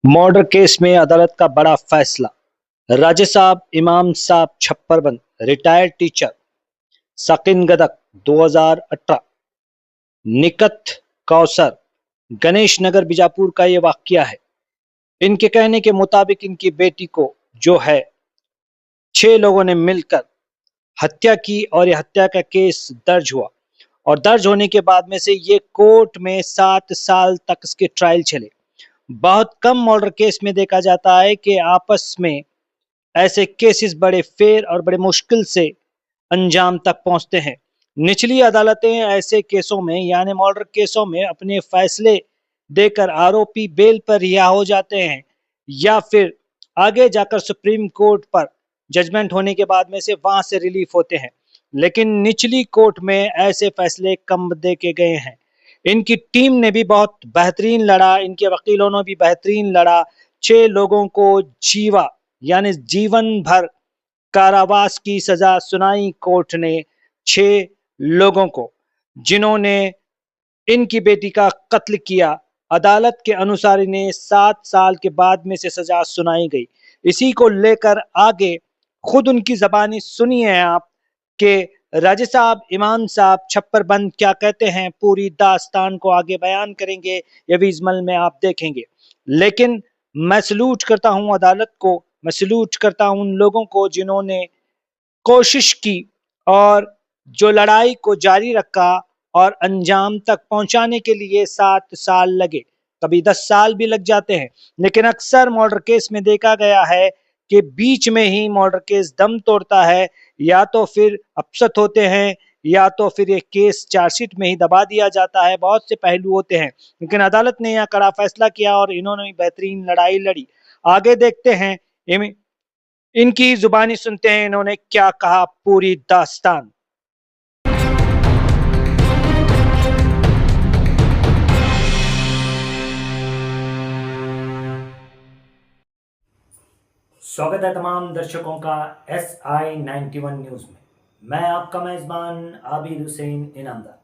Murder case में अदालत का बड़ा फैसला। राजे साहब इमाम साहब छप्परबंद रिटायर्ड टीचर सकिन गदक 2018 निकत कौसर गणेश नगर बीजापुर का ये वाकया है। इनके कहने के मुताबिक इनकी बेटी को जो है 6 लोगों ने मिलकर हत्या की और ये हत्या का केस दर्ज हुआ और दर्ज होने के बाद में से ये कोर्ट में 7 साल तक इसके ट्रायल चले। बहुत कम मर्डर केस में देखा जाता है कि आपस में ऐसे केसेस बड़े फेयर और बड़े मुश्किल से अंजाम तक पहुंचते हैं। निचली अदालतें ऐसे केसों में यानी मर्डर केसों में अपने फैसले देकर आरोपी बेल पर रिहा हो जाते हैं या फिर आगे जाकर सुप्रीम कोर्ट पर जजमेंट होने के बाद में से वहां से रिलीफ होते हैं, लेकिन निचली कोर्ट में ऐसे फैसले कम दे के गए हैं। इनकी टीम ने भी बहुत बेहतरीन लड़ा, इनके वकीलों ने भी बेहतरीन लड़ा। 6 लोगों को जीवा यानी जीवन भर कारावास की सजा सुनाई कोर्ट ने 6 लोगों को जिन्होंने इनकी बेटी का कत्ल किया। अदालत के अनुसार इन्हें 7 साल के बाद में से सजा सुनाई गई। इसी को लेकर आगे खुद उनकी जबानी सुनिए आप कि राजे साहब इमाम साहब छप्परबंद क्या कहते हैं। पूरी दास्तान को आगे बयान करेंगे, ये विजुअल में आप देखेंगे। लेकिन मैं सलूट करता हूं अदालत को, मैं सलूट करता हूं उन लोगों को जिन्होंने कोशिश की और जो लड़ाई को जारी रखा और अंजाम तक पहुंचाने के लिए 7 साल लगे, कभी 10 साल भी लग जाते हैं। लेकिन अक्सर मर्डर केस में देखा गया है कि बीच में ही मर्डर केस दम तोड़ता है, या तो फिर अपसेट होते हैं या तो फिर ये केस चार्जशीट में ही दबा दिया जाता है। बहुत से पहलू होते हैं, लेकिन अदालत ने यह कड़ा फैसला किया और इन्होंने भी बेहतरीन लड़ाई लड़ी। आगे देखते हैं, इनकी जुबानी सुनते हैं इन्होंने क्या कहा। पूरी दास्तान। स्वागत है तमाम दर्शकों का SI91 न्यूज में। मैं आपका मेजबान आबिद हुसैन इनामदार।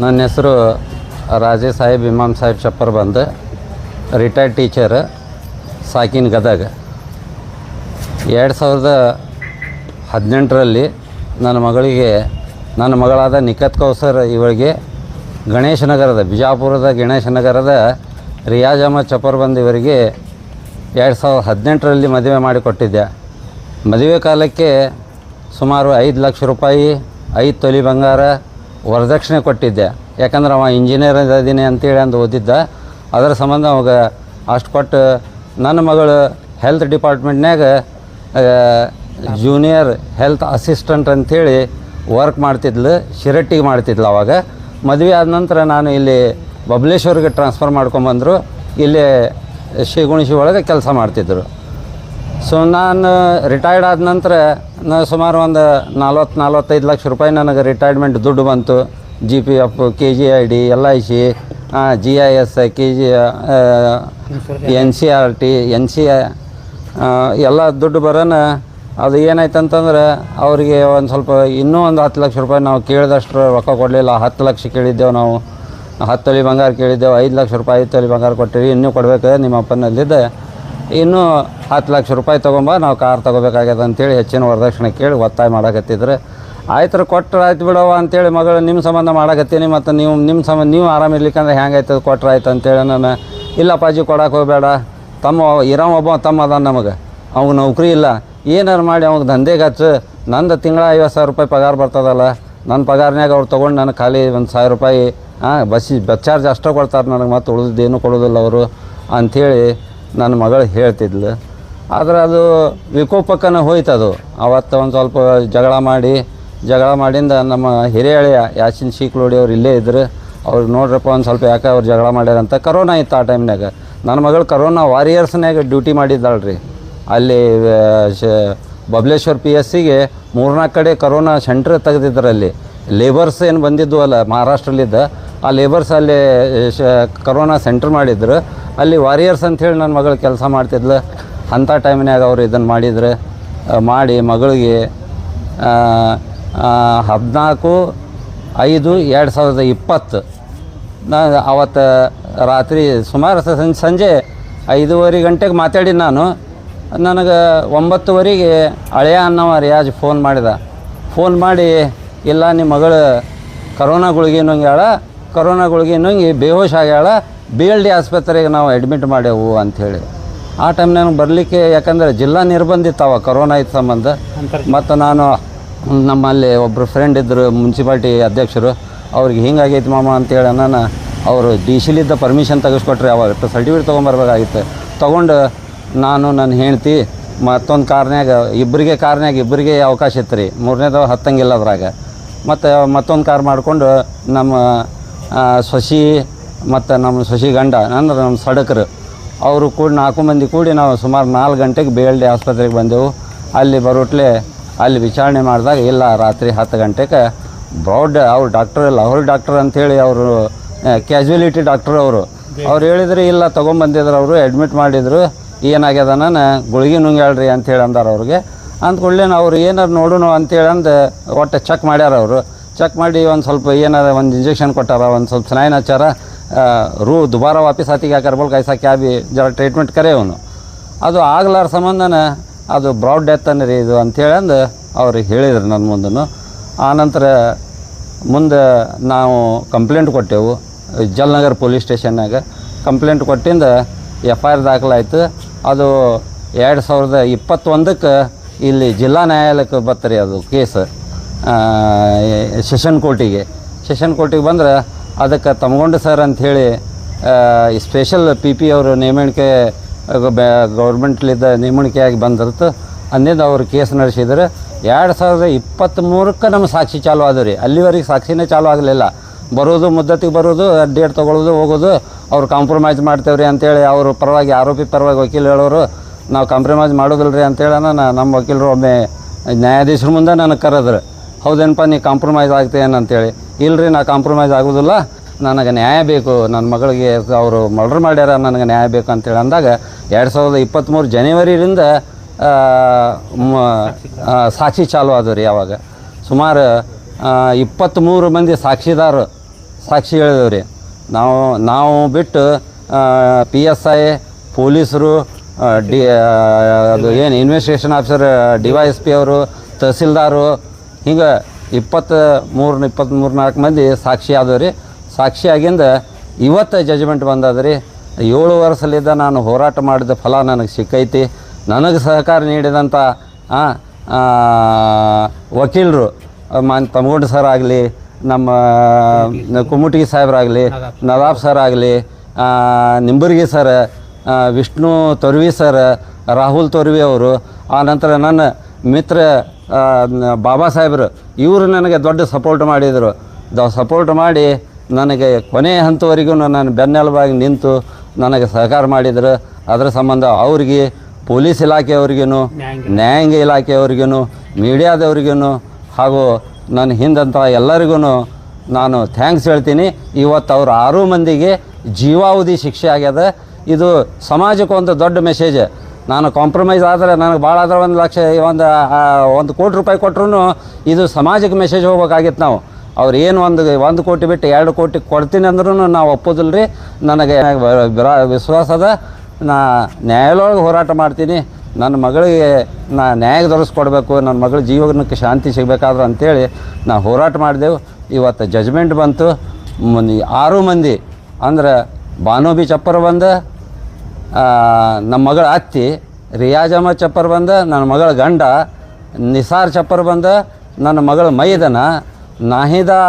ನನ್ನ ಹೆಸರು ರಾಜೆ ಸಾಹೇಬ್ ಇಮಾಮ್ ಸಾಹೇಬ್ ಚಪ್ಪರ್ಬಂದ್ ರಿಟೈರ್ಡ್ ಟೀಚರ್ ಸಾಕಿನ್ ಗದಗ. 2018ರಲ್ಲಿ ನನ್ನ ಮಗಳಾದ ನಿಕತ್ ಕೌಸರ್ ಇವಳಿಗೆ ಬಿಜಾಪುರದ ಗಣೇಶ ನಗರದ ರಿಯಾಜ್ ಅಹಮದ್ ಚಪ್ಪರ್ಬಂದ್ ಇವರಿಗೆ 2018ರಲ್ಲಿ ಮದುವೆ ಮಾಡಿಕೊಟ್ಟಿದ್ದೆ. ಮದುವೆ ಕಾಲಕ್ಕೆ ಸುಮಾರು 5 ಲಕ್ಷ ರೂಪಾಯಿ 5 ತೊಲಿ ಬಂಗಾರ ವರದಕ್ಷಿಣೆ ಕೊಟ್ಟಿದ್ದೆ. ಯಾಕಂದ್ರೆ ಅವ ಇಂಜಿನಿಯರ್ ಇದ್ದೀನಿ ಅಂತೇಳಿ ಅಂದು ಓದಿದ್ದ. ಅದರ ಸಂಬಂಧ ಅವಾಗ ಅಷ್ಟು ಕೊಟ್ಟು ನನ್ನ ಮಗಳು ಹೆಲ್ತ್ ಡಿಪಾರ್ಟ್ಮೆಂಟ್ನಾಗ ಜೂನಿಯರ್ ಹೆಲ್ತ್ ಅಸಿಸ್ಟೆಂಟ್ ಅಂಥೇಳಿ ವರ್ಕ್ ಮಾಡ್ತಿದ್ಲು, ಶಿರಟ್ಟಿಗೆ ಮಾಡ್ತಿದ್ಲು. ಅವಾಗ ಮದುವೆ ಆದ ನಂತರ ನಾನು ಇಲ್ಲಿ ಬಬಲೇಶ್ವರ್ಗೆ ಟ್ರಾನ್ಸ್ಫರ್ ಮಾಡ್ಕೊಂಬಂದರು. ಇಲ್ಲೇ ಶಿಗುಣಿಸಿ ಒಳಗೆ ಕೆಲಸ ಮಾಡ್ತಿದ್ದರು. ಸೊ ನಾನು ರಿಟೈರ್ಡ್ ಆದ ನಂತರ ಸುಮಾರು ಒಂದು 40-45 ಲಕ್ಷ ರೂಪಾಯಿ ನನಗೆ ರಿಟೈರ್ಮೆಂಟ್ ದುಡ್ಡು ಬಂತು. GPF, KGID, LIC, GIS, NCRT, NCI ಎಲ್ಲ ದುಡ್ಡು ಬರೋಣ. ಅದು ಏನಾಯ್ತು ಅಂತಂದ್ರೆ ಅವರಿಗೆ ಒಂದು ಸ್ವಲ್ಪ ಇನ್ನೂ ಒಂದು 10 ಲಕ್ಷ ರೂಪಾಯಿ ನಾವು ಕೇಳಿದಷ್ಟು ರೊಕ್ಕ ಕೊಡಲಿಲ್ಲ. 10 ಲಕ್ಷ ಕೇಳಿದ್ದೆವು ನಾವು, 10 ತೊಲಿ ಬಂಗಾರ ಕೇಳಿದ್ದೆವು. 5 ಲಕ್ಷ ರೂಪಾಯಿ 5 ತೊಲಿ ಬಂಗಾರ ಕೊಟ್ಟಿವಿ. ಇನ್ನೂ ಕೊಡಬೇಕು ನಿಮ್ಮ ಅಪ್ಪನಲ್ಲಿದ್ದೆ, ಇನ್ನೂ 10 ಲಕ್ಷ ರೂಪಾಯಿ ತೊಗೊಂಬ, ನಾವು ಕಾರ್ ತೊಗೋಬೇಕಾಗ್ಯದ ಅಂತೇಳಿ ಹೆಚ್ಚಿನ ವರದಕ್ಷಿಣೆ ಕೇಳಿ ಒತ್ತಾಯ ಮಾಡಕತ್ತಿದ್ರು. ಆಯ್ತು ಕೊಟ್ಟರೆ ಆಯ್ತು ಬಿಡವ ಅಂತೇಳಿ, ಮಗಳು ನಿಮ್ಮ ಸಂಬಂಧ ಮಾಡಕತ್ತೀನಿ ಮತ್ತು ನೀವು ಆರಾಮಿರ್ಲಿಕ್ಕಂದ್ರೆ ಹೆಂಗಾಯ್ತದ ಕೊಟ್ರೆ ಆಯ್ತು ಅಂತೇಳಿ ನಾನು ಇಲ್ಲ ಪಾಜಿ ಕೊಡಕ್ಕೆ ಹೋಗಬೇಡ, ಒಬ್ಬ ತಮ್ಮ ಅದ ನಮಗೆ, ಅವ್ಗೆ ನೌಕರಿ ಇಲ್ಲ, ಏನಾರು ಮಾಡಿ ಅವ್ಗೆ ದಂಧೆಗೆ ಹಚ್ಚು, ನಂದು ತಿಂಗಳ 50,000 ರೂಪಾಯಿ ಪಗಾರ ಬರ್ತದಲ್ಲ, ನನ್ನ ಪಗಾರನ್ಯಾಗ ಅವ್ರು ತೊಗೊಂಡು ನನಗೆ ಖಾಲಿ 1,000 ರೂಪಾಯಿ ಬಸ್ ಚಾರ್ಜ್ ಅಷ್ಟೇ ಕೊಡ್ತಾರೆ ನನಗೆ, ಮತ್ತು ಉಳಿದೇನು ಕೊಡೋದಿಲ್ಲ ಅವರು ಅಂಥೇಳಿ ನನ್ನ ಮಗಳು ಹೇಳ್ತಿದ್ಲು. ಆದ್ರೆ ಅದು ವಿಕೋಪಕ್ಕನ ಹೋಯ್ತು ಅದು. ಅವತ್ತು ಒಂದು ಸ್ವಲ್ಪ ಜಗಳ ಮಾಡಿಂದ ನಮ್ಮ ಹಿರಿಯಳೆಯ ಯಾಸಿನ್ ಶೀಕ್ಲೋಡಿ ಅವ್ರು ಇಲ್ಲೇ ಇದ್ರು. ಅವ್ರಿಗೆ ನೋಡ್ರಪ್ಪ ಒಂದು ಸ್ವಲ್ಪ ಯಾಕೆ ಅವ್ರು ಜಗಳ ಮಾಡ್ಯಾರಂತ. ಕರೋನಾ ಇತ್ತು ಆ ಟೈಮ್ನಾಗ. ನನ್ನ ಮಗಳು ಕರೋನಾ ವಾರಿಯರ್ಸ್ನಾಗ ಡ್ಯೂಟಿ ಮಾಡಿದ್ದಾಳ್ರಿ. ಅಲ್ಲಿ ಬಬಲೇಶ್ವರ್ PSCಗೆ 3-4 ಕಡೆ ಕರೋನಾ ಸೆಂಟ್ರ್ ತೆಗೆದಿದ್ರಲ್ಲಿ. ಲೇಬರ್ಸ್ ಏನು ಬಂದಿದ್ದು ಅಲ್ಲ ಮಹಾರಾಷ್ಟ್ರಲ್ಲಿದ್ದ, ಆ ಲೇಬರ್ಸ್ ಅಲ್ಲಿ ಕರೋನಾ ಸೆಂಟ್ರ್ ಮಾಡಿದ್ರು. ಅಲ್ಲಿ ವಾರಿಯರ್ಸ್ ಅಂಥೇಳಿ ನನ್ನ ಮಗಳು ಕೆಲಸ ಮಾಡ್ತಿದ್ಲು. ಅಂಥ ಟೈಮ್ನಾಗ ಅವ್ರು ಇದನ್ನು ಮಾಡಿದ್ರು. ಮಾಡಿ ಮಗಳಿಗೆ 14/5/2020 ನಾನು ಅವತ್ತು ರಾತ್ರಿ ಸುಮಾರು ಸಂಜೆ 5:30 ಗಂಟೆಗೆ ಮಾತಾಡಿದ್ದು ನಾನು. ನನಗೆ 9:00 ಹಳೆಯ ಅನ್ನವ ರಿಯಾಜ್ ಫೋನ್ ಮಾಡಿ ಇಲ್ಲ ನಿಮ್ಮ ಮಗಳು ಕರೋನಾ ಗುಳಿಗೆ ನುಂಗ್ಯಾಳ, ಕರೋನಾ ಗುಳಿಗೆ ನುಂಗಿ ಬೇಹೋಶ್ ಆಗ್ಯಾಳ, BLD ಆಸ್ಪತ್ರೆಗೆ ನಾವು ಅಡ್ಮಿಟ್ ಮಾಡ್ಯಾವು ಅಂಥೇಳಿ. ಆ ಟೈಮ್ ನನಗೆ ಬರಲಿಕ್ಕೆ, ಯಾಕಂದರೆ ಜಿಲ್ಲಾ ನಿರ್ಬಂಧಿತ್ತವ ಕರೋನಾ ಇದ್ದ ಸಂಬಂಧ. ಮತ್ತು ನಾನು ನಮ್ಮಲ್ಲಿ ಒಬ್ಬರು ಫ್ರೆಂಡ್ ಇದ್ದರು ಮುನ್ಸಿಪಾಲ್ಟಿ ಅಧ್ಯಕ್ಷರು, ಅವ್ರಿಗೆ ಹಿಂಗಾಗೈತಿ ಮಾಮ ಅಂತೇಳಿ ನಾನು ಅವರು DC ಪರ್ಮಿಷನ್ ತೆಗೆಸ್ಕೊಟ್ರೆ ಅವಾಗ ಸರ್ಟಿಫಿಕೇಟ್ ತೊಗೊಂಬರ್ಬೇಕಾಗಿತ್ತು. ತೊಗೊಂಡು ನಾನು ನನ್ನ ಹೆಂಡ್ತಿ ಮತ್ತೊಂದು ಇಬ್ಬರಿಗೆ ಅವಕಾಶ ಇತ್ತು ರೀ. 3ನೇದು ಹತ್ತಂಗಿಲ್ಲ ಅದ್ರಾಗ. ಮತ್ತು ಮತ್ತೊಂದು ಕಾರ್ ಮಾಡಿಕೊಂಡು ನಮ್ಮ ಸೊಸಿ ಮತ್ತು ನಮ್ಮ ಸೊಸಿ ಗಂಡ ಅಂದ್ರೆ ನಮ್ಮ ಸಡಕರು ಅವರು ಕೂಡ 4 ಮಂದಿ ಕೂಡಿ ನಾವು ಸುಮಾರು 4 ಗಂಟೆಗೆ BLD ಆಸ್ಪತ್ರೆಗೆ ಬಂದೆವು. ಅಲ್ಲಿ ಬರೋಟ್ಲೆ ಅಲ್ಲಿ ವಿಚಾರಣೆ ಮಾಡಿದಾಗ ಇಲ್ಲ, ರಾತ್ರಿ 10 ಗಂಟೆಗೆ ಬ್ರಾಡ್ ಅವ್ರು ಡಾಕ್ಟರ್ ಇಲ್ಲ, ಅವ್ರು ಡಾಕ್ಟರ್ ಅಂಥೇಳಿ ಅವರು ಕ್ಯಾಜುಯಾಲಿಟಿ ಡಾಕ್ಟರ್ ಅವ್ರು ಹೇಳಿದ್ರು ಇಲ್ಲ ತೊಗೊಂಬಂದಿದ್ರು. ಅವರು ಅಡ್ಮಿಟ್ ಮಾಡಿದರು. ಏನಾಗ್ಯದ ನಾನು ಗುಳಿಗೆ ನುಂಗ್ಯಾಳ್ರಿ ಅಂಥೇಳಿ ಅಂದಾರ ಅವ್ರಿಗೆ. ಅಂದ್ಕೊಳ್ಳೆ ಅವ್ರು ಏನಾರು ನೋಡೋಣ ಅಂತೇಳಿ ಒಟ್ಟು ಚೆಕ್ ಮಾಡ್ಯಾರ. ಅವರು ಚೆಕ್ ಮಾಡಿ ಒಂದು ಸ್ವಲ್ಪ ಏನಾರ ಒಂದು ಇಂಜೆಕ್ಷನ್ ಕೊಟ್ಟಾರ, ಒಂದು ಸ್ವಲ್ಪ ಸ್ನಾಯಿನ ಹಚ್ಚಾರ. ದುಬಾರ ವಾಪಸ್ ಆತಿಗೆ ಯಾಕರ್ಬಲ್ ಕೈಸಾ ಕ್ಯಾಬಿ ಜರ ಟ್ರೀಟ್ಮೆಂಟ್ ಕರೆ ಅವನು ಅದು ಆಗ್ಲಾರ ಸಂಬಂಧನ ಅದು ಬ್ರಾಡ್ ಡೆತ್ ಅನ್ನರಿ ಇದು ಅಂಥೇಳಿ ಅವ್ರಿಗೆ ಹೇಳಿದ್ರು ನನ್ನ ಮುಂದೂ. ಆನಂತರ ಮುಂದೆ ನಾವು ಕಂಪ್ಲೇಂಟ್ ಕೊಟ್ಟೆವು ಜಲ್ನಗರ್ ಪೊಲೀಸ್ ಸ್ಟೇಷನ್ನಾಗ. ಕಂಪ್ಲೇಂಟ್ ಕೊಟ್ಟಿಂದ FIR ದಾಖಲಾಯಿತು. ಅದು 2021ಕ್ಕೆ ಇಲ್ಲಿ ಜಿಲ್ಲಾ ನ್ಯಾಯಾಲಯಕ್ಕೆ ಬರ್ತರಿ ಅದು ಕೇಸ್. ಸೆಷನ್ ಕೋರ್ಟಿಗೆ ಬಂದ್ರೆ ಅದಕ್ಕೆ ತಮ್ಗೊಂಡು ಸರ್ ಅಂಥೇಳಿ ಸ್ಪೆಷಲ್ PP ಅವರು ನೇಮಣಿಕೆ ಗೌರ್ಮೆಂಟ್ಲಿದ್ದ ನೇಮಣಿಕೆಯಾಗಿ ಬಂದಿರ್ತು. ಅಂದಿಂದ ಅವರು ಕೇಸ್ ನಡೆಸಿದ್ರೆ 2023ಕ್ಕೆ ನಮ್ಮ ಸಾಕ್ಷಿ ಚಾಲು ಆದವು ರೀ. ಅಲ್ಲಿವರೆಗೆ ಸಾಕ್ಷಿನೇ ಚಾಲು ಆಗಲಿಲ್ಲ. ಬರೋದು ಮುದ್ದತಿಗೆ ಬರೋದು, ಡೇಟ್ ತೊಗೊಳ್ಳೋದು, ಹೋಗೋದು. ಅವ್ರು ಕಾಂಪ್ರಮೈಸ್ ಮಾಡ್ತೇವೆ ರೀ ಅಂತೇಳಿ ಅವ್ರ ಪರವಾಗಿ ಆರೋಪಿ ಪರವಾಗಿ ವಕೀಲು ಹೇಳೋರು ನಾವು ಕಾಂಪ್ರಮೈಸ್ ಮಾಡೋದಿಲ್ಲ ರೀ ಅಂತೇಳಿ ನಮ್ಮ ವಕೀಲರು ಒಮ್ಮೆ ನ್ಯಾಯಾಧೀಶರ ಮುಂದೆ ನನಗೆ ಕರೆದ್ರು. ಹೌದೇನಪ್ಪ ನೀ ಕಾಂಪ್ರಮೈಸ್ ಆಗ್ತೇನೆ ಅಂತೇಳಿ. ಇಲ್ಲರಿ ನಾ ಕಾಂಪ್ರಮೈಸ್ ಆಗೋದಿಲ್ಲ, ನನಗೆ ನ್ಯಾಯ ಬೇಕು, ನನ್ನ ಮಗಳಿಗೆ ಅವರು ಮರ್ಡರ್ ಮಾಡ್ಯಾರ, ನನಗೆ ನ್ಯಾಯ ಬೇಕು ಅಂತೇಳಿ ಅಂದಾಗ 2023 ಜನವರಿಯಿಂದ ಸಾಕ್ಷಿ ಚಾಲು ಆದವು ರೀ. ಆವಾಗ ಸುಮಾರು 23 ಮಂದಿ ಸಾಕ್ಷಿ ಹೇಳಿದೆವು ರೀ. ನಾವು ಬಿಟ್ಟು PSI ಪೊಲೀಸರು, ಅದು ಏನು ಇನ್ವೆಸ್ಟಿಗೇಷನ್ ಆಫೀಸರ್ DYSP ಅವರು, ತಹಸೀಲ್ದಾರು, ಹಿಂಗೆ 23-24 ಮಂದಿ ಸಾಕ್ಷಿ ಆದವು ರೀ. ಸಾಕ್ಷಿ ಆಗಿಂದ ಇವತ್ತು ಜಜ್ಮೆಂಟ್ ಬಂದದ ರೀ. 7 ವರ್ಷಲಿದ್ದ ನಾನು ಹೋರಾಟ ಮಾಡಿದ ಫಲ ನನಗೆ ಸಿಕ್ಕೈತಿ. ನನಗೆ ಸಹಕಾರ ನೀಡಿದಂಥ ವಕೀಲರು ತಮಗೊಂಡು ಸರ್ ಆಗಲಿ, ನಮ್ಮ ಕುಮುಟಿಗಿ ಸಾಹೇಬ್ರಾಗಲಿ, ನವಾಬ್ ಸರ್ ಆಗಲಿ, ನಿಂಬರ್ಗಿ ಸರ್, ವಿಷ್ಣು ತೊರ್ವಿ ಸರ್, ರಾಹುಲ್ ತೊರ್ವಿ ಅವರು, ಆನಂತರ ನನ್ನ ಮಿತ್ರ ಬಾಬಾ ಸಾಹೇಬರು, ಇವರು ನನಗೆ ದೊಡ್ಡ ಸಪೋರ್ಟ್ ಮಾಡಿದರು. ಸಪೋರ್ಟ್ ಮಾಡಿ ನನಗೆ ಕೊನೆಯ ಹಂತವರೆಗೂ ನಾನು ಬೆನ್ನೆಲುಬಾಗಿ ನಿಂತು ನನಗೆ ಸಹಕಾರ ಮಾಡಿದರು. ಅದರ ಸಂಬಂಧ ಅವ್ರಿಗೆ, ಪೊಲೀಸ್ ಇಲಾಖೆಯವ್ರಿಗೂ, ನ್ಯಾಯಾಂಗ ಇಲಾಖೆಯವ್ರಿಗೂ, ಮೀಡಿಯಾದವ್ರಿಗೂ ಹಾಗೂ ನನ್ನ ಹಿಂದಂಥ ಎಲ್ಲರಿಗೂ ನಾನು ಥ್ಯಾಂಕ್ಸ್ ಹೇಳ್ತೀನಿ. ಇವತ್ತು ಅವ್ರು 6 ಮಂದಿಗೆ ಜೀವಾವಧಿ ಶಿಕ್ಷೆ ಆಗ್ಯದ. ಇದು ಸಮಾಜಕ್ಕೆ ಒಂದು ದೊಡ್ಡ ಮೆಸೇಜ್. ನಾನು ಕಾಂಪ್ರಮೈಸ್ ಆದರೆ ನನಗೆ ಭಾಳ ಆದ್ರೆ 1 ಲಕ್ಷ, 1 ಕೋಟಿ ರೂಪಾಯಿ ಕೊಟ್ಟರು ಇದು ಸಮಾಜಕ್ಕೆ ಮೆಸೇಜ್ ಹೋಗ್ಬೇಕಾಗಿತ್ತು. ನಾವು ಅವ್ರು ಏನು 1 ಕೋಟಿ ಬಿಟ್ಟು 2 ಕೋಟಿ ಕೊಡ್ತೀನಿ ಅಂದ್ರೂ ನಾವು ಒಪ್ಪೋದಿಲ್ಲ ರೀ. ನನಗೆ ವಿಶ್ವಾಸ ಅದ. ನಾ ನ್ಯಾಯಾಲಯದೊಳಗೆ ಹೋರಾಟ ಮಾಡ್ತೀನಿ. ನನ್ನ ಮಗಳಿಗೆ ನಾ ನ್ಯಾಯ ದೊರಕಿಸ್ಕೊಡ್ಬೇಕು, ನನ್ನ ಮಗಳ ಜೀವನಕ್ಕೆ ಶಾಂತಿ ಸಿಗಬೇಕಾದ್ರೆ ಅಂಥೇಳಿ ನಾವು ಹೋರಾಟ ಮಾಡಿದೆವು. ಇವತ್ತು ಜಜ್ಮೆಂಟ್ ಬಂತು. 6 ಮಂದಿ ಅಂದ್ರೆ ಬಾನೋಬಿ ಚಪ್ಪರ್ ಬಂದ, ನಮ್ಮ ಮಗಳ ಅತ್ತಿ ರಿಯಾಜ್ ಅಹಮದ್ ಚಪ್ಪರ್ ಬಂದ, ನನ್ನ ಮಗಳ ಗಂಡ ನಿಸಾರ್ ಚಪ್ಪರ್ ಬಂದ, ನನ್ನ ಮಗಳ ಮೈದನ ನಾಹಿದಾ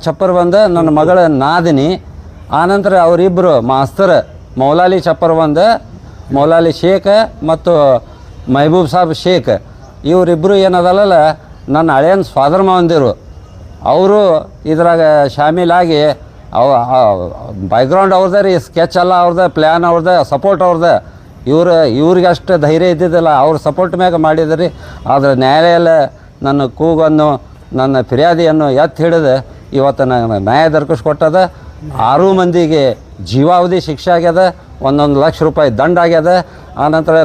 ಚಪ್ಪರ್ ಬಂದ, ನನ್ನ ಮಗಳ ನಾದಿನಿ, ಆನಂತರ ಅವರಿಬ್ಬರು ಮಾಸ್ತರ್ ಮೌಲಾಲಿ ಚಪ್ಪರ್ ಬಂದ, ಮೌಲಾಲಿ ಶೇಖ್ ಮತ್ತು ಮೆಹಬೂಬ್ ಸಾಬ್ ಶೇಖ್ ಇವರಿಬ್ಬರು ಏನದಲ್ಲ ನನ್ನ ಹಳೆಯನ್ ಸ್ವಾದರ್ ಮಾವಂದಿರು. ಅವರು ಇದ್ರಾಗ ಶಾಮೀಲಾಗಿ ಬ್ಯಾಕ್ಗ್ರೌಂಡ್ ಅವ್ರದ್ದೇ ರೀ, ಸ್ಕೆಚ್ ಎಲ್ಲ ಅವ್ರದ್ದೇ, ಪ್ಲ್ಯಾನ್ ಅವ್ರದ್ದೇ, ಸಪೋರ್ಟ್ ಅವ್ರದ್ದೇ. ಇವ್ರಿಗೆ ಅಷ್ಟು ಧೈರ್ಯ ಇದ್ದಿದ್ದಿಲ್ಲ, ಅವ್ರ ಸಪೋರ್ಟ್ ಮ್ಯಾಗ ಮಾಡಿದ್ರಿ. ಆದರೆ ನ್ಯಾಯಾಲಯ ನನ್ನ ಕೂಗನ್ನು, ನನ್ನ ಫಿರ್ಯಾದಿಯನ್ನು ಎತ್ತಿ ಹಿಡಿದು ಇವತ್ತು ನನಗೆ ನ್ಯಾಯ ದೊರಕಿಸ್ಕೊಟ್ಟದ. 6 ಮಂದಿಗೆ ಜೀವಾವಧಿ ಶಿಕ್ಷೆ ಆಗ್ಯದ, 1 ಲಕ್ಷ ರೂಪಾಯಿ ದಂಡ ಆಗ್ಯದ. ಆನಂತರ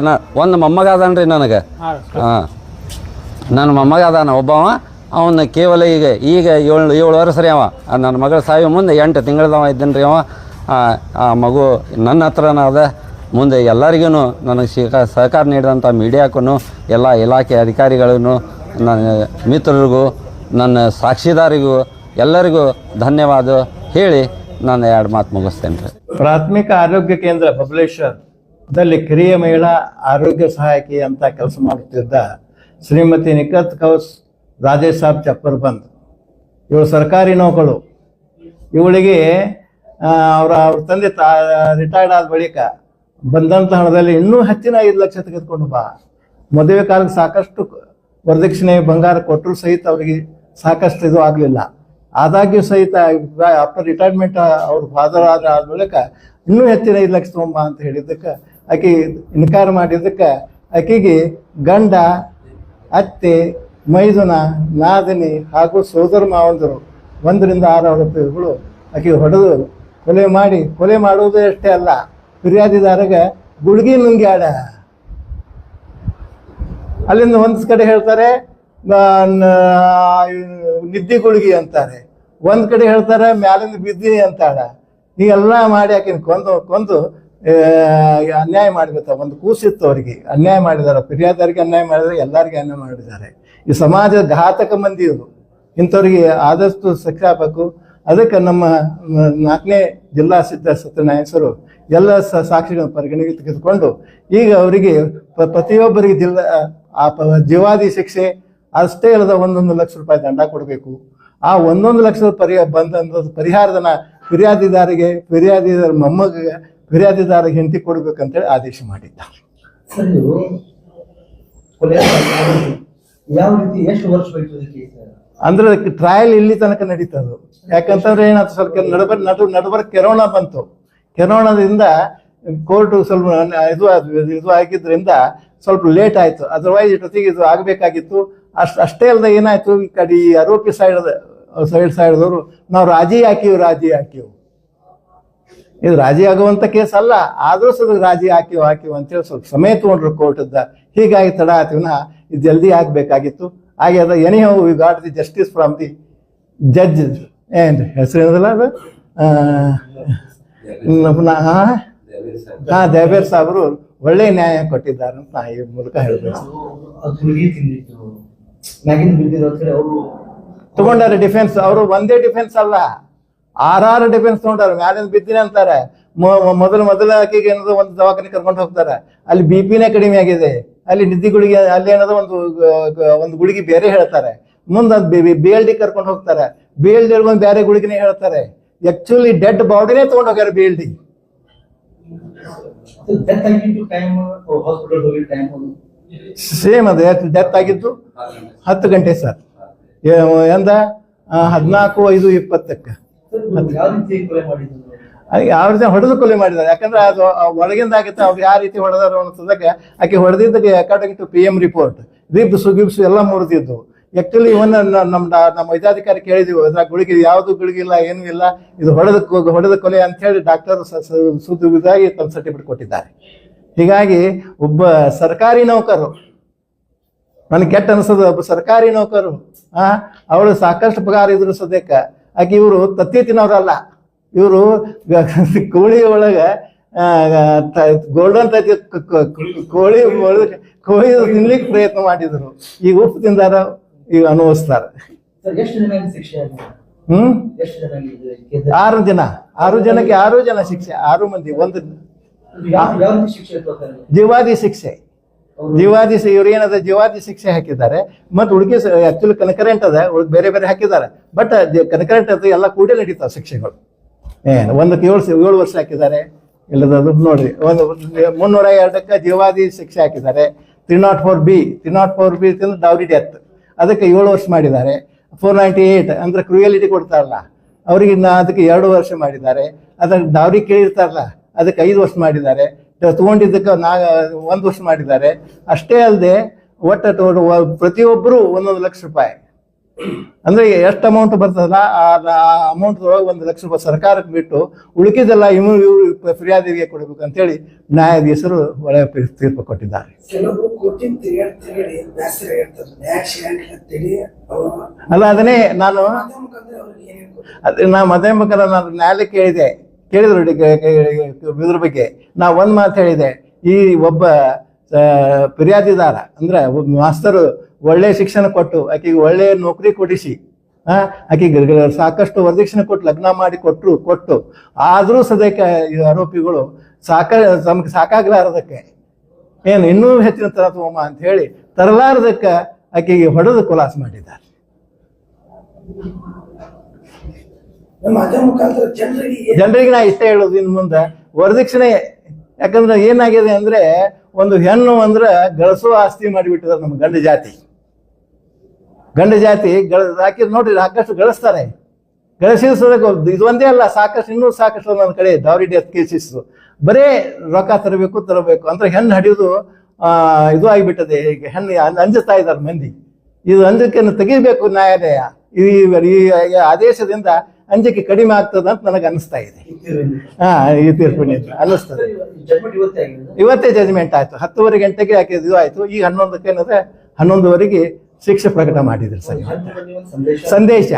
ಒಂದು ಮೊಮ್ಮಗ ಅದಾನ ರೀ ನನಗೆ. ನನ್ನ ಮೊಮ್ಮಗ ಅದಾನ ಒಬ್ಬವ, ಅವನ್ನ ಕೇವಲ ಈಗ 7 ವರ್ಷ ರೀ ಅವ. ನನ್ನ ಮಗಳ ಸಾಯೋ ಮುಂದೆ 8 ತಿಂಗಳದವ ಇದ್ದೇನೆ ರೀ ಅವ. ಆ ಮಗು ನನ್ನ ಹತ್ರನ ಅದ. ಮುಂದೆ ಎಲ್ಲರಿಗೂ ನನಗೆ ಸಹಕಾರ ನೀಡಿದಂಥ ಮೀಡಿಯಾಕ್ಕೂ, ಎಲ್ಲ ಇಲಾಖೆ ಅಧಿಕಾರಿಗಳಿಗೂ, ನನ್ನ ಮಿತ್ರರಿಗೂ, ನನ್ನ ಸಾಕ್ಷಿದಾರಿಗೂ ಎಲ್ಲರಿಗೂ ಧನ್ಯವಾದ ಹೇಳಿ ನಾನು 2 ಮಾತು ಮುಗಿಸ್ತೇನೆ ರೀ. ಪ್ರಾಥಮಿಕ ಆರೋಗ್ಯ ಕೇಂದ್ರ ಬಬಲೇಶ್ವರದಲ್ಲಿ ಕಿರಿಯ ಮಹಿಳಾ ಆರೋಗ್ಯ ಸಹಾಯಕಿ ಅಂತ ಕೆಲಸ ಮಾಡುತ್ತಿದ್ದ ಶ್ರೀಮತಿ ನಿಖತ್ ಕೌಸ್ ರಾಜೇಶ್ ಸಾಬ್ ಚಪ್ಪರ್ಬಂದ್, ಇವಳು ಸರ್ಕಾರಿ ನೌಕರು. ಇವಳಿಗೆ ಅವ್ರ ತಂದೆ ರಿಟೈರ್ಡ್ ಆದ ಬಳಿಕ ಬಂದಂಥ ಹಣದಲ್ಲಿ ಇನ್ನೂ ಹೆಚ್ಚಿನ 5 ಲಕ್ಷ ತೆಗೆದುಕೊಂಡು ಬಾ. ಮದುವೆ ಕಾಲಕ್ಕೆ ಸಾಕಷ್ಟು ವರದಕ್ಷಿಣೆ ಬಂಗಾರ ಕೊಟ್ಟರು ಸಹಿತ ಅವರಿಗೆ ಸಾಕಷ್ಟು ಇದು ಆಗಲಿಲ್ಲ. ಆದಾಗ್ಯೂ ಸಹಿತ ಆಫ್ಟರ್ ರಿಟೈರ್ಮೆಂಟ್ ಅವ್ರ ಫಾದರ್ ಆದ ಬಳಿಕ ಇನ್ನೂ ಹೆಚ್ಚಿನ 5 ಲಕ್ಷ ತೊಗೊಂಬ ಅಂತ ಹೇಳಿದ್ದಕ್ಕೆ ಆಕೆ ಇನ್ಕಾರ ಮಾಡಿದ್ದಕ್ಕೆ ಆಕೆಗೆ ಗಂಡ, ಅತ್ತೆ, ಮೈದುನ, ನಾದಿನಿ ಹಾಗೂ ಸೋದರ ಮಾವಂದರು 1 ರಿಂದ 6 ಆರೋಪಿಗಳು ಆಕೆ ಹೊಡೆದು ಕೊಲೆ ಮಾಡುವುದೇ ಅಷ್ಟೇ ಅಲ್ಲ, ಫಿರ್ಯಾದಿದಾರಗೆ ಗುಡ್ಗಿ ನುಂಗ್ಯಾಡ. ಅಲ್ಲಿಂದ ಒಂದು ಕಡೆ ಹೇಳ್ತಾರೆ ನಿದ್ದಿ ಗುಳ್ಗಿ ಅಂತಾರೆ, ಒಂದು ಕಡೆ ಹೇಳ್ತಾರೆ ಮ್ಯಾಲಿಂದ ಬಿದ್ದಿನಿ ಅಂತಾಳ. ಹೀಗೆಲ್ಲ ಮಾಡಿ ಆಕಿನ ಕೊಂದು ಅನ್ಯಾಯ ಮಾಡಿಬಿಡ್ತ. ಒಂದು ಕೂಸಿತ್ತು ಅವರಿಗೆ ಅನ್ಯಾಯ ಮಾಡಿದ್ದಾರೆ, ಫಿರ್ಯಾದರಿಗೆ ಅನ್ಯಾಯ ಮಾಡಿದರೆ ಎಲ್ಲರಿಗೆ ಅನ್ಯಾಯ ಮಾಡಿದ್ದಾರೆ. ಈ ಸಮಾಜದ ಘಾತಕ ಮಂದಿ ಇವರು, ಇಂಥವ್ರಿಗೆ ಆದಷ್ಟು ಶಿಕ್ಷೆ ಆಗಬೇಕು. ಅದಕ್ಕೆ ನಮ್ಮ 4ನೇ ಜಿಲ್ಲಾ ಸತ್ಯನಾಯಕರು ಎಲ್ಲ ಸಾಕ್ಷಿಗಳನ್ನು ಪರಿಗಣನೆಗೆ ತೆಗೆದುಕೊಂಡು ಈಗ ಅವರಿಗೆ ಪ್ರತಿಯೊಬ್ಬರಿಗೆ ಜೀವಾದಿ ಶಿಕ್ಷೆ ಅಷ್ಟೇ ಅಲ್ಲದ 1 ಲಕ್ಷ ರೂಪಾಯಿ ದಂಡ ಕೊಡಬೇಕು. ಆ 1 ಲಕ್ಷದ ಪರಿಹಾರದನ್ನ ಫಿರ್ಯಾದಿದಾರ ಮೊಮ್ಮಗ ಫಿರ್ಯಾದಿದಾರಿಗೆ ಹೆಂಡತಿ ಕೊಡ್ಬೇಕಂತೇಳಿ ಆದೇಶ ಮಾಡಿದ್ದ. ಯಾವ ರೀತಿ ಎಷ್ಟು ವರ್ಷ ಅಂದ್ರೆ ಟ್ರಯಲ್ ಇಲ್ಲಿ ತನಕ ನಡೀತದು. ಯಾಕಂತಂದ್ರೆ ಏನಾಯ್ತು, ಸ್ವಲ್ಪ ನಡುಬರ್ ಕೆರೋನಾ ಬಂತು. ಕೆರೋನಾದಿಂದ ಕೋರ್ಟ್ ಸ್ವಲ್ಪ ಇದು ಆಗಿದ್ರಿಂದ ಸ್ವಲ್ಪ ಲೇಟ್ ಆಯ್ತು. ಅದರ್ವೈಸ್ ಜೊತೆಗೆ ಇದು ಆಗಬೇಕಾಗಿತ್ತು. ಅಷ್ಟೇ ಅಲ್ಲದೆ ಏನಾಯ್ತು, ಈ ಕಡೆ ಆರೋಪಿ ಸೈಡ್ದವರು ನಾವು ರಾಜಿ ಹಾಕಿವು ಇದು ರಾಜಿ ಆಗುವಂತ ಕೇಸ್ ಅಲ್ಲ, ಆದ್ರೂ ಸ್ವಲ್ಪ ರಾಜಿ ಹಾಕಿವು ಅಂತೇಳಿ ಸ್ವಲ್ಪ ಸಮಯ ತಗೊಂಡ್ರು ಕೋರ್ಟದ. ಹೀಗಾಗಿ ತಡ ಆಯ್ತು. ಇದು ಜಲ್ದಿ ಆಗ್ಬೇಕಾಗಿತ್ತು. ಹಾಗೆ ಅದ anyhow we got the justice from the judge and ಹೆಸರೇನದಲ್ಲ ಅದು ದೇವೇರ್ ಸಾಬ್ರು ಒಳ್ಳೆ ನ್ಯಾಯ ಕೊಟ್ಟಿದ್ದಾರೆ ಅಂತ ನಾ ಈ ಮೂಲಕ ಹೇಳ್ಬೇಕು. ತಗೊಂಡಾರೆ ಡಿಫೆನ್ಸ್. ಅವರು ಒಂದೇ ಡಿಫೆನ್ಸ್ ಅಲ್ಲ, 6 ಡಿಫೆನ್ಸ್ ತಗೊಂಡಾರ. ಮ್ಯಾಲಿಂದ ಬಿದ್ದಿನ ಅಂತಾರೆ. ಮೊದಲ ಆಕೆಗೆ ಏನದ ಒಂದು ದವಾಖಾನೆ ಕರ್ಕೊಂಡು ಹೋಗ್ತಾರೆ, ಅಲ್ಲಿ BP ಕಡಿಮೆ ಆಗಿದೆ, ಅಲ್ಲಿ ನಿದ್ದಿ ಗುಳಿಗೆ, ಅಲ್ಲಿ ಏನದ ಒಂದು ಗುಳಿಗೆ ಬೇರೆ ಹೇಳ್ತಾರೆ. ಮುಂದೆ BLD ಕರ್ಕೊಂಡು ಹೋಗ್ತಾರೆ, BLD ಒಂದು ಬೇರೆ ಗುಳಿಗೆನೇ ಹೇಳ್ತಾರೆ. ಆಕ್ಚುಲಿ ಡೆಡ್ ಬಾಡಿನೇ ತಗೊಂಡು ಹೋಗ್ಯಾರ BLD. ಸೇಮ್ ಅದೇ ಡೆತ್ ಆಗಿದ್ದು 10 ಗಂಟೆ ಸರ್. ಎಂದ 14/5/20 ಯಾವ ರೀತಿ ಹೊಡೆದು ಕೊಲೆ ಮಾಡಿದ್ದಾರೆ. ಯಾಕಂದ್ರೆ ಅದು ಒಳಗಿಂದ ಆಗಿತ್ತು. ಅವ್ರು ಯಾವ ರೀತಿ ಹೊಡೆದಾರ ಅನ್ನೋದಕ್ಕೆ ಆಕೆ ಹೊಡೆದಿದ್ದಕ್ಕೆ ಅಕಾರ್ಡಿಂಗ್ ಟು PM ರಿಪೋರ್ಟ್ ರಿಬ್ಸು ಗಿಬ್ಸು ಎಲ್ಲ ಮುರಿದಿದ್ದು. ಆಕ್ಚುಲಿ ಇವನ್ ನಮ್ಮ ವೈದ್ಯಾಧಿಕಾರಿ ಕೇಳಿದೀವಿ, ಅದ್ರಾಗ ಗುಳಿಗೆ ಯಾವುದು ಗುಳಿಗಿಲ್ಲ, ಏನೂ ಇಲ್ಲ, ಇದು ಹೊಡೆದ ಕೊಲೆ ಅಂತ ಹೇಳಿ ಡಾಕ್ಟರ್ ಸುದ್ದಿದಾಗಿ ತಮ್ಮ ಸರ್ಟಿಫಿಕೇಟ್ ಕೊಟ್ಟಿದ್ದಾರೆ. ಹೀಗಾಗಿ ಒಬ್ಬ ಸರ್ಕಾರಿ ನೌಕರು, ನನಗೆ ಕೆಟ್ಟ ಅನಿಸೋದು, ಒಬ್ಬ ಸರ್ಕಾರಿ ನೌಕರು ಅವಳು ಸಾಕಷ್ಟು ಪಗಾರ ಇದ್ರು ಸದ್ಯಕ್ಕೆ ಆಕೆ ಇವರು ತತ್ತಿ ತಿನ್ನೋರಲ್ಲ. ಇವರು ಕೋಳಿ ಒಳಗೆ ಗೋಲ್ಡನ್ ತತ್ತಿ ಕೋಳಿ ತಿನ್ಲಿಕ್ಕೆ ಪ್ರಯತ್ನ ಮಾಡಿದ್ರು. ಈಗ ಉಪ್ಪು ತಿಂದಾರ, ಈಗ ಅನುಭವಿಸ್ತಾರ. 6 ಜನಕ್ಕೆ 6 ಜನ ಶಿಕ್ಷೆ, 6 ಮಂದಿ ಒಂದು ಜೀವಾದಿ ಶಿಕ್ಷೆ. ಇವ್ರು ಏನದ ಜೀವಾದಿ ಶಿಕ್ಷೆ ಹಾಕಿದ್ದಾರೆ. ಮತ್ತೆ ಉಡುಕಿ ಆಕ್ಚುಲಿ ಕನ್ಕರೆಂಟ್ ಅದ, ಬೇರೆ ಬೇರೆ ಹಾಕಿದ್ದಾರೆ. ಬಟ್ ಕನ್ಕರೆಂಟ್ ಅದು ಎಲ್ಲ ಕೂಡಿ ನಡೀತಾವ ಶಿಕ್ಷೆಗಳು. ಒಂದಕ್ಕೆ 7 ವರ್ಷ ಹಾಕಿದ್ದಾರೆ, ಇಲ್ಲದದು ನೋಡ್ರಿ ಒಂದು 302ಕ್ಕೆ ಜೀವಾದಿ ಶಿಕ್ಷೆ ಹಾಕಿದ್ದಾರೆ. 304B 304B ಡೌರಿ ಡೆತ್ ಅದಕ್ಕೆ 7 ವರ್ಷ ಮಾಡಿದ್ದಾರೆ. 498 ಅಂದ್ರೆ ಕ್ರೂಯಲಿಟಿ ಕೊಡ್ತಾರಲ್ಲ ಅವರಿಗೆ ಅದಕ್ಕೆ 2 ವರ್ಷ ಮಾಡಿದ್ದಾರೆ. ಅದಕ್ಕೆ ಡೌರಿ ಕೇಳಿರ್ತಾರಲ್ಲ ಅದಕ್ಕೆ 5 ವರ್ಷ ಮಾಡಿದ್ದಾರೆ. ತಗೊಂಡಿದ್ದಕ್ಕೆ 1 ವರ್ಷ ಮಾಡಿದ್ದಾರೆ. ಅಷ್ಟೇ ಅಲ್ಲದೆ ಒಟ್ಟು ಪ್ರತಿಯೊಬ್ಬರು 1 ಲಕ್ಷ ರೂಪಾಯಿ ಅಂದ್ರೆ ಎಷ್ಟು ಅಮೌಂಟ್ ಬರ್ತದಲ್ಲ ಆ ಅಮೌಂಟ್ ಒಳಗೆ 1 ಲಕ್ಷ ರೂಪಾಯಿ ಸರ್ಕಾರಕ್ಕೆ ಬಿಟ್ಟು ಉಳಿಕಿದೆಲ್ಲ ಇವರು ಫಿರ್ಯಾದಿಗೆ ಕೊಡಬೇಕು ಅಂತೇಳಿ ನ್ಯಾಯಾಧೀಶರು ಒಳ್ಳೆಯ ತೀರ್ಪು ಕೊಟ್ಟಿದ್ದಾರೆ. ಅಲ್ಲ ಅದನ್ನೇ ನಾನು ಮಧ್ಯಮಕರ ನಾನು ನ್ಯಾಯಾಲಯಕ್ಕೆ ಕೇಳಿದ್ರು ಇದ್ರ ಬಗ್ಗೆ ನಾ ಒಂದು ಮಾತು ಹೇಳಿದೆ. ಈ ಒಬ್ಬ ಫಿರ್ಯಾದಿದಾರ ಅಂದ್ರೆ ಒಬ್ಬ ಮಾಸ್ತರು ಒಳ್ಳೆ ಶಿಕ್ಷಣ ಕೊಟ್ಟು ಆಕೆಗೆ ಒಳ್ಳೆ ನೌಕರಿ ಕೊಡಿಸಿ ಆಕೆಗೆ ಸಾಕಷ್ಟು ವರದಕ್ಷಿಣೆ ಕೊಟ್ಟು ಲಗ್ನ ಮಾಡಿ ಕೊಟ್ಟು ಆದರೂ ಸದ್ಯಕ್ಕೆ ಈ ಆರೋಪಿಗಳು ತಮಗೆ ಸಾಕಾಗ್ಲಾರದಕ್ಕೆ ಏನು ಇನ್ನೂ ಹೆಚ್ಚಿನ ತರ ತಗೋಮ ಅಂತ ಹೇಳಿ ತರಲಾರದಕ್ಕೆ ಆಕೆಗೆ ಹೊಡೆದು ಕೊಲಾಸ್ ಮಾಡಿದ್ದಾರೆ. ಜನರಿಗೆ ನಾ ಇಷ್ಟ ಹೇಳೋದು ಇನ್ನು ಮುಂದೆ ವರದಕ್ಷಿಣೆ, ಯಾಕಂದ್ರೆ ಏನಾಗಿದೆ ಅಂದ್ರೆ ಒಂದು ಹೆಣ್ಣು ಅಂದ್ರೆ ಗಳಿಸುವ ಆಸ್ತಿ ಮಾಡಿಬಿಟ್ಟಿದ್ದಾರೆ ನಮ್ಮ ಗಂಡ ಜಾತಿ ಹಾಕಿದ್ ನೋಡ್ರಿ ಸಾಕಷ್ಟು ಗಳಿಸ್ತಾರೆ. ಗಳಿಸಿಸೋದಕ್ಕೆ ಇದು ಒಂದೇ ಅಲ್ಲ, ಸಾಕಷ್ಟು ಇನ್ನೂ ಸಾಕಷ್ಟು ನನ್ನ ಕಡೆ ಡೌರಿ ಡೆತ್ ಕೇಸಸ್ ಬರೇ ರೊಕ್ಕ ತರಬೇಕು ಅಂದ್ರೆ ಹೆಣ್ಣು ಹಡಿಯೋದು ಇದು ಆಗಿಬಿಟ್ಟದೆ. ಈಗ ಹೆಣ್ಣು ಅಂಜುತ್ತಾ ಇದ್ದಾರೆ ಮಂದಿ. ಇದು ಅಂಜಕ್ಕೆ ತೆಗಿಬೇಕು ನ್ಯಾಯಾಲಯ. ಈ ಆದೇಶದಿಂದ ಅಂಜಿಕೆ ಕಡಿಮೆ ಆಗ್ತದ ಅಂತ ನನಗೆ ಅನಿಸ್ತಾ ಇದೆ. ಈ ತೀರ್ಪಿನಿಂದ ಅನ್ನಿಸ್ತದೆ. ಇವತ್ತೇ ಜಜ್ಮೆಂಟ್ ಆಯ್ತು. 10:30 ಗಂಟೆಗೆ ಯಾಕೆ ಇದು ಆಯ್ತು. ಈಗ 11ಕ್ಕೆ ಏನಂದ್ರೆ 11:30ಗೆ ಶಿಕ್ಷೆ ಪ್ರಕಟ ಮಾಡಿದ್ರು ಸರ್. ಸಂದೇಶ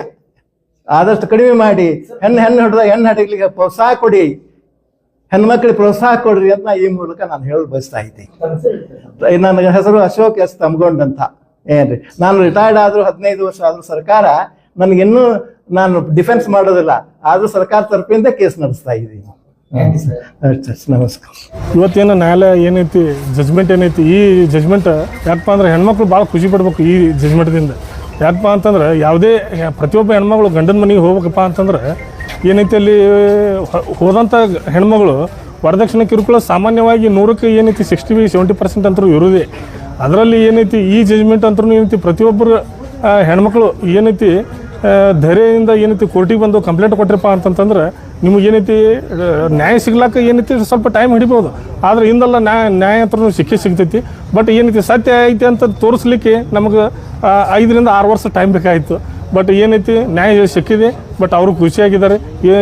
ಆದಷ್ಟು ಕಡಿಮೆ ಮಾಡಿ ಹೆಣ್ಣು ಹಡಲಿಕ್ಕೆ ಪ್ರೋತ್ಸಾಹ ಕೊಡಿ, ಹೆಣ್ಮಕ್ಳಿಗೆ ಪ್ರೋತ್ಸಾಹ ಕೊಡ್ರಿ ಅಂತ ಈ ಮೂಲಕ ನಾನು ಹೇಳಲು ಬಯಸ್ತಾ ಇದ್ದೀನಿ. ನನ್ನ ಹೆಸರು ಅಶೋಕ್ ಎಸ್ ತಮ್ಗೊಂಡ್ ಅಂತ. ಏನ್ರಿ ನಾನು ರಿಟೈರ್ಡ್ ಆದ್ರೂ 15 ವರ್ಷ ಆದ್ರೂ ಸರ್ಕಾರ ನನಗಿನ್ನೂ ನಾನು ಡಿಫೆನ್ಸ್ ಮಾಡೋದಿಲ್ಲ, ಆದ್ರೂ ಸರ್ಕಾರ ತರಪಿಂದ ಕೇಸ್ ನಡೆಸ್ತಾ ಇದ್ದೀನಿ. ನಮಸ್ಕಾರ. ಇವತ್ತೇನು ನ್ಯಾಯಾಲಯ ಏನೈತಿ ಜಜ್ಮೆಂಟ್ ಏನೈತಿ, ಈ ಜಜ್ಮೆಂಟ್ ಯಾಕಪ್ಪ ಅಂದ್ರೆ ಹೆಣ್ಮಕ್ಳು ಭಾಳ ಖುಷಿ ಪಡ್ಬೇಕು ಈ ಜಜ್ಮೆಂಟ್ದಿಂದ. ಯಾಕಪ್ಪ ಅಂತಂದ್ರೆ ಯಾವುದೇ ಪ್ರತಿಯೊಬ್ಬ ಹೆಣ್ಮಗಳು ಗಂಡನ ಮನೆಗೆ ಹೋಗ್ಬೇಕಪ್ಪ ಅಂತಂದ್ರೆ ಏನೈತಿ ಅಲ್ಲಿ ಹೋದಂಥ ಹೆಣ್ಮಗಳು ವರದಕ್ಷಿಣೆ ಕಿರುಕುಳ ಸಾಮಾನ್ಯವಾಗಿ 100ಕ್ಕೆ ಏನೈತಿ 60-70% ಅಂತರೂ ಇರೋದೇ. ಅದರಲ್ಲಿ ಏನೈತಿ ಈ ಜಜ್ಮೆಂಟ್ ಅಂತೂ ಏನೈತಿ ಪ್ರತಿಯೊಬ್ಬರು ಹೆಣ್ಮಕ್ಳು ಏನೈತಿ ಧೈರ್ಯದಿಂದ ಏನೈತಿ ಕೋರ್ಟಿಗೆ ಬಂದು ಕಂಪ್ಲೇಂಟ್ ಕೊಟ್ರಪ್ಪ ಅಂತಂತಂದ್ರೆ ನಿಮಗೆ ಏನೈತಿ ನ್ಯಾಯ ಸಿಗ್ಲಾಕ ಏನೈತಿ ಸ್ವಲ್ಪ ಟೈಮ್ ಹಿಡಿಬೋದು. ಆದರೆ ಹಿಂದೆಲ್ಲ ನ್ಯಾಯ ಹತ್ರ ಸಿಗ್ತೈತಿ. ಬಟ್ ಏನೈತಿ ಸತ್ಯ ಐತಿ ಅಂತ ತೋರಿಸ್ಲಿಕ್ಕೆ ನಮಗೆ 5 ರಿಂದ 6 ವರ್ಷ ಟೈಮ್ ಬೇಕಾಯಿತು. ಬಟ್ ಏನೈತಿ ನ್ಯಾಯ ಸಿಕ್ಕಿದೆ. ಬಟ್ ಅವರು ಖುಷಿಯಾಗಿದ್ದಾರೆ.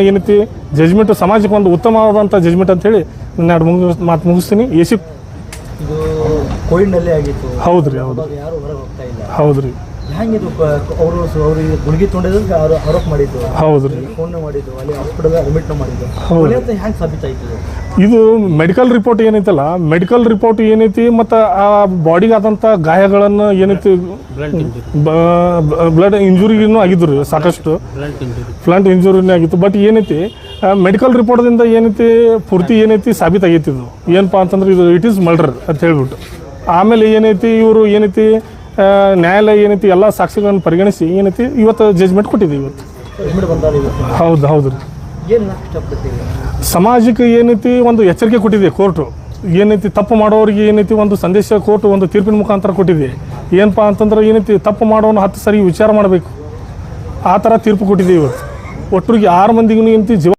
ಏನೈತಿ ಜಜ್ಮೆಂಟ್ ಸಮಾಜಕ್ಕೆ ಒಂದು ಉತ್ತಮವಾದಂಥ ಜಜ್ಮೆಂಟ್ ಅಂತೇಳಿ ನಾನು 2 ಮಾತು ಮುಗಿಸ್ತೀನಿ. ಇದು ಕೋವಿಡ್ನಲ್ಲೇ ಆಗಿತ್ತು. ಹೌದ್ರಿ, ಹೌದು, ಹೌದ್ರಿ. ಹೆಂಗಿದು ಅವರು ಅವ್ರಿಗೆ ಗುಳಿಗೆ ತೊಗೊಂಡಿದ್ದಕ್ಕೆ ಆರೋಪ ಮಾಡಿದ್ದು, ಹೌದ್ರಿ, ಫೋನ್ ಮಾಡಿದ್ದು, ಅಲ್ಲಿ ಹಾಸ್ಪಿಟಲ್ ಅಡ್ಮಿಟ್ ಮಾಡಿದ್ದು, ಹೆಂಗೆ ಸಾಬೀತಾಯ್ತು? ಇದು ಮೆಡಿಕಲ್ ರಿಪೋರ್ಟ್ ಏನೈತಲ್ಲ, ಮೆಡಿಕಲ್ ರಿಪೋರ್ಟ್ ಏನೈತಿ ಮತ್ತು ಆ ಬಾಡಿಗೆ ಆದಂಥ ಗಾಯಗಳನ್ನು ಏನೈತಿ ಬ್ಲಡ್ ಇಂಜುರಿನೂ ಆಗಿದ್ದು ರೀ, ಸಾಕಷ್ಟು ಬ್ಲಡ್ ಇಂಜುರಿನೇ ಆಗಿತ್ತು. ಬಟ್ ಏನೈತಿ ಮೆಡಿಕಲ್ ರಿಪೋರ್ಟ್ದಿಂದ ಏನೈತಿ ಪೂರ್ತಿ ಏನೈತಿ ಸಾಬೀತಾಗೈತಿ. ಇದು ಏನಪ್ಪ ಅಂತಂದ್ರೆ ಇದು ಇಟ್ ಈಸ್ ಮರ್ಡರ್ ಅಂತ ಹೇಳ್ಬಿಟ್ಟು. ಆಮೇಲೆ ಏನೈತಿ ಇವರು ಏನೈತಿ ನ್ಯಾಯಾಲಯ ಏನೈತಿ ಎಲ್ಲ ಸಾಕ್ಷಿಗಳನ್ನು ಪರಿಗಣಿಸಿ ಏನೈತಿ ಇವತ್ತು ಜಜ್ಮೆಂಟ್ ಕೊಟ್ಟಿದೆ. ಇವತ್ತು ಹೌದು ರೀ. ಸಮಾಜಕ್ಕೆ ಏನೈತಿ ಒಂದು ಎಚ್ಚರಿಕೆ ಕೊಟ್ಟಿದೆ ಕೋರ್ಟು. ಏನೈತಿ ತಪ್ಪು ಮಾಡೋರಿಗೆ ಏನೈತಿ ಒಂದು ಸಂದೇಶ ಕೋರ್ಟು ಒಂದು ತೀರ್ಪಿನ ಮುಖಾಂತರ ಕೊಟ್ಟಿದೆ. ಏನಪ್ಪ ಅಂತಂದ್ರೆ ಏನೈತಿ ತಪ್ಪು ಮಾಡೋನು 10 ಸರಿ ವಿಚಾರ ಮಾಡಬೇಕು, ಆ ಥರ ತೀರ್ಪು ಕೊಟ್ಟಿದೆ. ಇವತ್ತು ಒಟ್ಟರಿಗೆ 6 ಮಂದಿಗೂ ಏನೈತಿ ಜೀವ